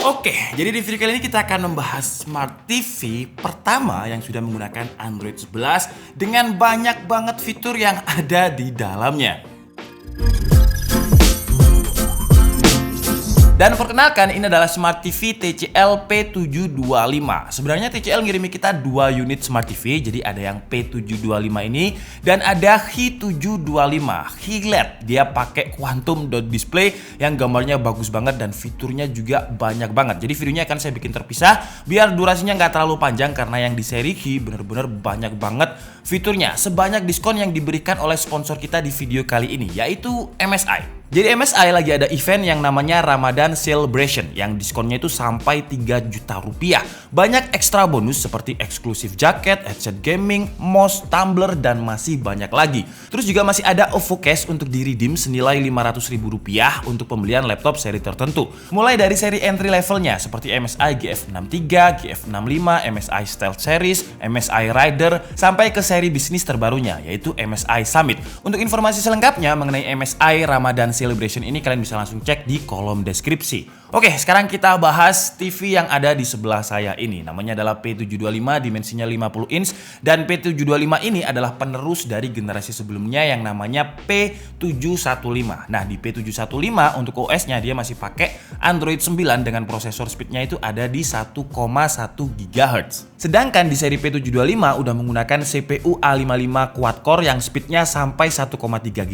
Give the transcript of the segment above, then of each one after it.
Oke, jadi di video kali ini kita akan membahas Smart TV pertama yang sudah menggunakan Android 11 dengan banyak banget fitur yang ada di dalamnya. Dan perkenalkan, ini adalah Smart TV TCL P725. Sebenarnya TCL ngirimi kita 2 unit Smart TV, jadi ada yang P725 ini dan ada Hi725 Hi-LED. Dia pakai quantum dot display yang gambarnya bagus banget dan fiturnya juga banyak banget. Jadi videonya akan saya bikin terpisah biar durasinya nggak terlalu panjang karena yang di seri Hi bener-bener banyak banget fiturnya. Sebanyak diskon yang diberikan oleh sponsor kita di video kali ini, yaitu MSI. Jadi MSI lagi ada event yang namanya Ramadan Celebration yang diskonnya itu sampai 3 juta rupiah. Banyak ekstra bonus seperti eksklusif jaket, headset gaming, mouse, tumbler, dan masih banyak lagi. Terus juga masih ada OVO Cash untuk di-redeem senilai 500 ribu rupiah untuk pembelian laptop seri tertentu. Mulai dari seri entry levelnya seperti MSI GF63, GF65, MSI Stealth Series, MSI Rider, sampai ke seri bisnis terbarunya yaitu MSI Summit. Untuk informasi selengkapnya mengenai MSI Ramadan Celebration ini kalian bisa langsung cek di kolom deskripsi. Oke, sekarang kita bahas TV yang ada di sebelah saya ini. Namanya adalah P725, dimensinya 50 inch. Dan P725 ini adalah penerus dari generasi sebelumnya yang namanya P715. Nah, di P715 untuk OS-nya dia masih pakai Android 9 dengan prosesor speednya itu ada di 1,1 GHz. Sedangkan di seri P725 udah menggunakan CPU A55 quad-core yang speednya sampai 1,3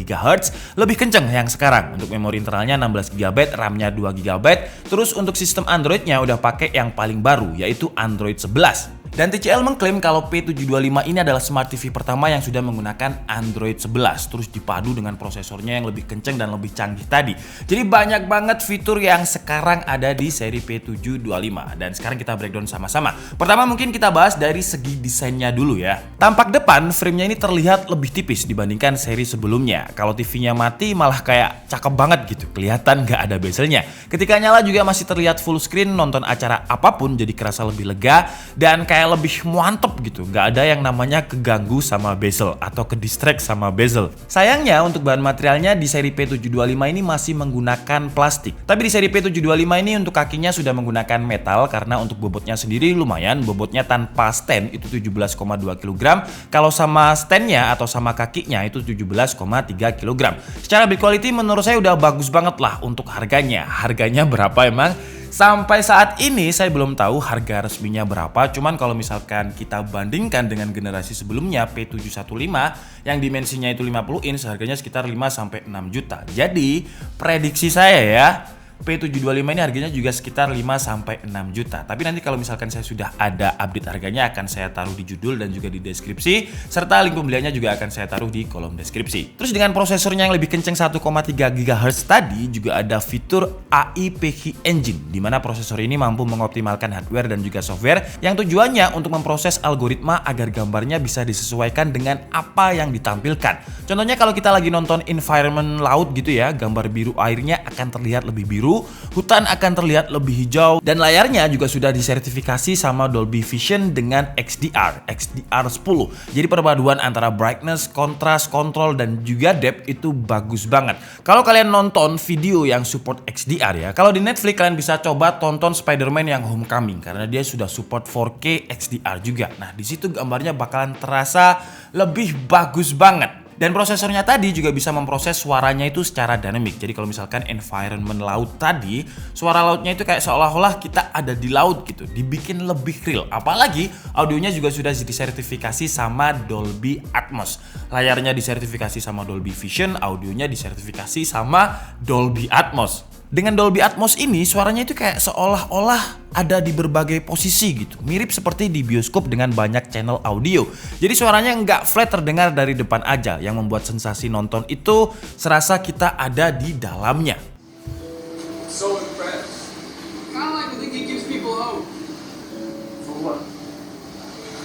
GHz. Lebih kenceng yang sekarang. Untuk memori internalnya 16 GB, RAM-nya 2 GB. Terus untuk sistem Android-nya udah pakai yang paling baru yaitu Android 11. Dan TCL mengklaim kalau P725 ini adalah Smart TV pertama yang sudah menggunakan Android 11 terus dipadu dengan prosesornya yang lebih kenceng dan lebih canggih tadi. Jadi banyak banget fitur yang sekarang ada di seri P725 dan sekarang kita breakdown sama-sama. Pertama mungkin kita bahas dari segi desainnya dulu ya. Tampak depan frame-nya ini terlihat lebih tipis dibandingkan seri sebelumnya. Kalau TV-nya mati malah kayak cakep banget gitu, kelihatan nggak ada bezelnya. Ketika nyala juga masih terlihat full screen, nonton acara apapun jadi kerasa lebih lega dan kayak lebih mantep gitu, nggak ada yang namanya keganggu sama bezel atau ke distract sama bezel. Sayangnya untuk bahan materialnya di seri P725 ini masih menggunakan plastik, tapi di seri P725 ini untuk kakinya sudah menggunakan metal karena untuk bobotnya sendiri lumayan. Bobotnya tanpa stand itu 17,2 kg, kalau sama standnya atau sama kakinya itu 17,3 kg. Secara build quality menurut saya udah bagus banget lah untuk harganya. Harganya berapa emang? Sampai saat ini saya belum tahu harga resminya berapa, cuman kalau misalkan kita bandingkan dengan generasi sebelumnya P715 yang dimensinya itu 50 inch, harganya sekitar 5-6 juta. Jadi prediksi saya ya, P725 ini harganya juga sekitar 5-6 juta. Tapi nanti kalau misalkan saya sudah ada update harganya akan saya taruh di judul dan juga di deskripsi, serta link pembeliannya juga akan saya taruh di kolom deskripsi. Terus dengan prosesornya yang lebih kenceng 1,3 GHz tadi juga ada fitur AI PHY Engine, di mana prosesor ini mampu mengoptimalkan hardware dan juga software yang tujuannya untuk memproses algoritma agar gambarnya bisa disesuaikan dengan apa yang ditampilkan. Contohnya kalau kita lagi nonton environment laut gitu ya, gambar biru airnya akan terlihat lebih biru, hutan akan terlihat lebih hijau, dan layarnya juga sudah disertifikasi sama Dolby Vision dengan XDR 10. Jadi perpaduan antara brightness, kontras, kontrol, dan juga depth itu bagus banget. Kalau kalian nonton video yang support XDR ya, kalau di Netflix kalian bisa coba tonton Spider-Man yang Homecoming karena dia sudah support 4K XDR juga. Nah, di situ gambarnya bakalan terasa lebih bagus banget. Dan prosesornya tadi juga bisa memproses suaranya itu secara dynamic. Jadi kalau misalkan environment laut tadi, suara lautnya itu kayak seolah-olah kita ada di laut gitu, dibikin lebih real. Apalagi audionya juga sudah disertifikasi sama Dolby Atmos. Layarnya disertifikasi sama Dolby Vision, audionya disertifikasi sama Dolby Atmos. Dengan Dolby Atmos ini suaranya itu kayak seolah-olah ada di berbagai posisi gitu. Mirip seperti di bioskop dengan banyak channel audio. Jadi suaranya nggak flat terdengar dari depan aja, yang membuat sensasi nonton itu serasa kita ada di dalamnya. So impressed. I like to think he gives people hope. For what?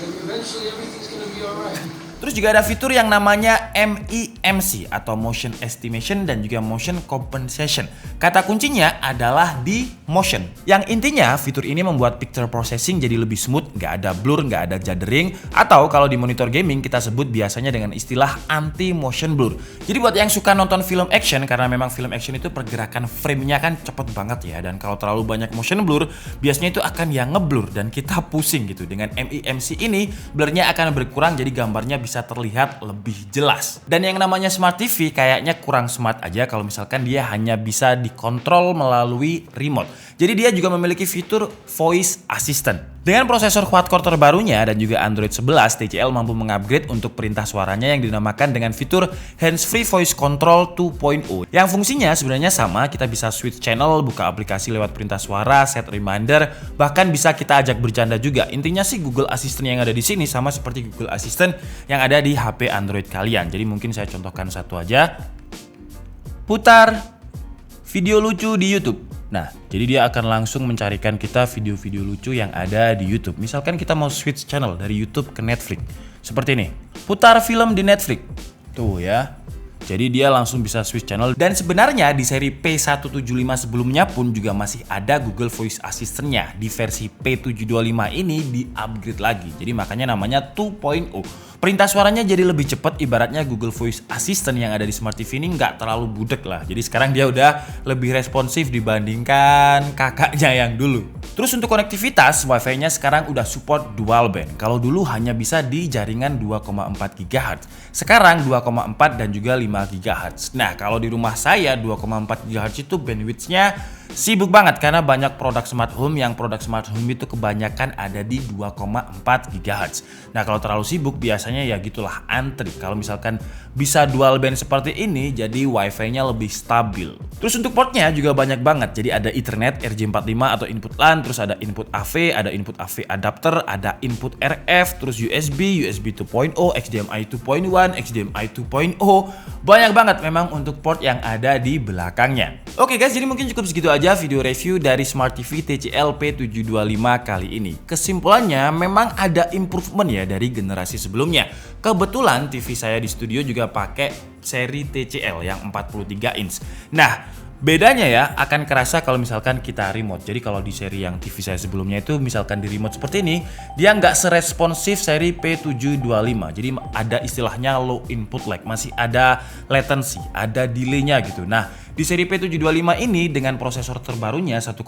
Eventually everything's gonna be alright. Terus juga ada fitur yang namanya MEMC atau Motion Estimation dan juga Motion Compensation. Kata kuncinya adalah di motion. Yang intinya fitur ini membuat picture processing jadi lebih smooth, nggak ada blur, nggak ada jittering, atau kalau di monitor gaming kita sebut biasanya dengan istilah anti motion blur. Jadi buat yang suka nonton film action, karena memang film action itu pergerakan frame-nya kan cepet banget ya, dan kalau terlalu banyak motion blur biasanya itu akan yang ngeblur dan kita pusing gitu. Dengan MEMC ini blurnya akan berkurang, jadi gambarnya bisa terlihat lebih jelas. Dan yang namanya Smart TV kayaknya kurang smart aja kalau misalkan dia hanya bisa dikontrol melalui remote. Jadi dia juga memiliki fitur voice assistant. Dengan prosesor quad-core terbarunya dan juga Android 11, TCL mampu mengupgrade untuk perintah suaranya yang dinamakan dengan fitur Hands-Free Voice Control 2.0. Yang fungsinya sebenarnya sama, kita bisa switch channel, buka aplikasi lewat perintah suara, set reminder, bahkan bisa kita ajak bercanda juga. Intinya sih Google Assistant yang ada di sini sama seperti Google Assistant yang ada di HP Android kalian. Jadi mungkin saya contohkan satu aja. Putar video lucu di YouTube. Nah, jadi dia akan langsung mencarikan kita video-video lucu yang ada di YouTube. Misalkan kita mau switch channel dari YouTube ke Netflix. Seperti ini. Putar film di Netflix. Tuh ya. Jadi dia langsung bisa switch channel. Dan sebenarnya di seri P175 sebelumnya pun juga masih ada Google Voice Assistant-nya. Di versi P725 ini di-upgrade lagi. Jadi makanya namanya 2.0. Perintah suaranya jadi lebih cepat, ibaratnya Google Voice Assistant yang ada di Smart TV ini nggak terlalu budek lah. Jadi sekarang dia udah lebih responsif dibandingkan kakaknya yang dulu. Terus untuk konektivitas, Wi-Fi-nya sekarang udah support dual band. Kalau dulu hanya bisa di jaringan 2,4 GHz. Sekarang 2,4 dan juga 5 GHz. Nah, kalau di rumah saya 2,4 GHz itu bandwidth-nya sibuk banget karena banyak produk smart home, yang produk smart home itu kebanyakan ada di 2,4 GHz. Nah, kalau terlalu sibuk biasanya ya gitulah antri. Kalau misalkan bisa dual band seperti ini, jadi Wi-Fi-nya lebih stabil. Terus untuk portnya juga banyak banget. Jadi ada Ethernet RJ45 atau input LAN, terus ada input AV, ada input AV adapter, ada input RF, terus USB, USB 2.0, HDMI 2.1, HDMI 2.0. Banyak banget memang untuk port yang ada di belakangnya. Oke guys, jadi mungkin cukup segitu aja video review dari Smart TV TCL P725 kali ini. Kesimpulannya memang ada improvement ya dari generasi sebelumnya. Kebetulan TV saya di studio juga pakai seri TCL yang 43 inch. Nah, bedanya ya akan kerasa kalau misalkan kita remote. Jadi kalau di seri yang TV saya sebelumnya itu misalkan di remote seperti ini, dia nggak seresponsif seri P725. Jadi ada istilahnya low input lag, masih ada latency, ada delay-nya gitu. Nah, di seri P725 ini dengan prosesor terbarunya 1,3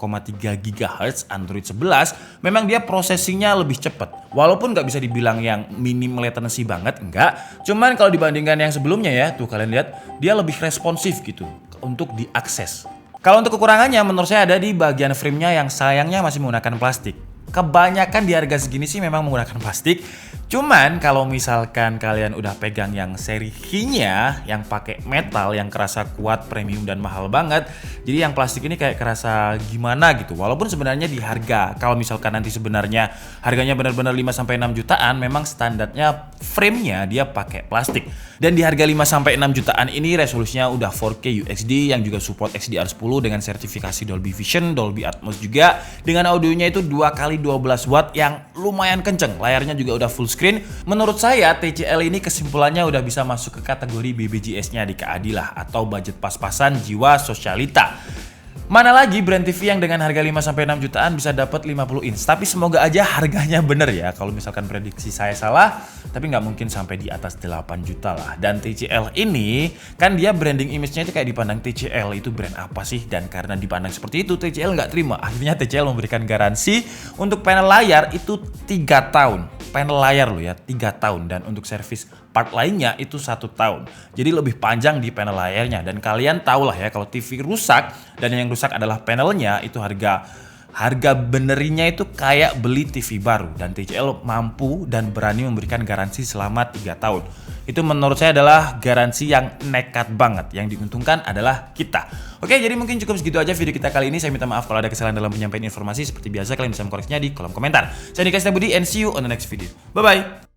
GHz Android 11, memang dia processingnya lebih cepat. Walaupun nggak bisa dibilang yang minim latency banget, enggak. Cuman kalau dibandingkan yang sebelumnya ya, tuh kalian lihat, dia lebih responsif gitu untuk diakses. Kalau untuk kekurangannya menurut saya ada di bagian frame-nya yang sayangnya masih menggunakan plastik. Kebanyakan di harga segini sih memang menggunakan plastik. Cuman kalau misalkan kalian udah pegang yang seri Hi-nya yang pakai metal yang kerasa kuat, premium dan mahal banget, jadi yang plastik ini kayak kerasa gimana gitu. Walaupun sebenarnya di harga, kalau misalkan nanti sebenarnya harganya benar-benar 5-6 jutaan, memang standarnya frame-nya dia pakai plastik. Dan di harga 5-6 jutaan ini resolusinya udah 4K UHD yang juga support XDR10 dengan sertifikasi Dolby Vision, Dolby Atmos juga, dengan audionya itu 2x12 watt yang lumayan kenceng. Layarnya juga udah full screen. Menurut saya TCL ini kesimpulannya udah bisa masuk ke kategori BBJS-nya di keadilah atau budget pas-pasan jiwa sosialita. Mana lagi brand TV yang dengan harga 5-6 jutaan bisa dapat 50 inch. Tapi semoga aja harganya bener ya. Kalau misalkan prediksi saya salah, tapi nggak mungkin sampai di atas 8 juta lah. Dan TCL ini kan dia branding image-nya itu kayak dipandang TCL itu brand apa sih? Dan karena dipandang seperti itu TCL nggak terima. Akhirnya TCL memberikan garansi untuk panel layar itu 3 tahun. Panel layar loh ya, 3 tahun. Dan untuk servis part lainnya itu 1 tahun. Jadi lebih panjang di panel layarnya. Dan kalian tahu lah ya, kalau TV rusak dan yang rusak adalah panelnya, itu harga benerinnya itu kayak beli TV baru. Dan TCL mampu dan berani memberikan garansi selama 3 tahun. Itu menurut saya adalah garansi yang nekat banget. Yang diuntungkan adalah kita. Oke, jadi mungkin cukup segitu aja video kita kali ini. Saya minta maaf kalau ada kesalahan dalam penyampaian informasi. Seperti biasa kalian bisa mengkoreksinya di kolom komentar. Saya Dika Setia Budi and see you on the next video. Bye-bye.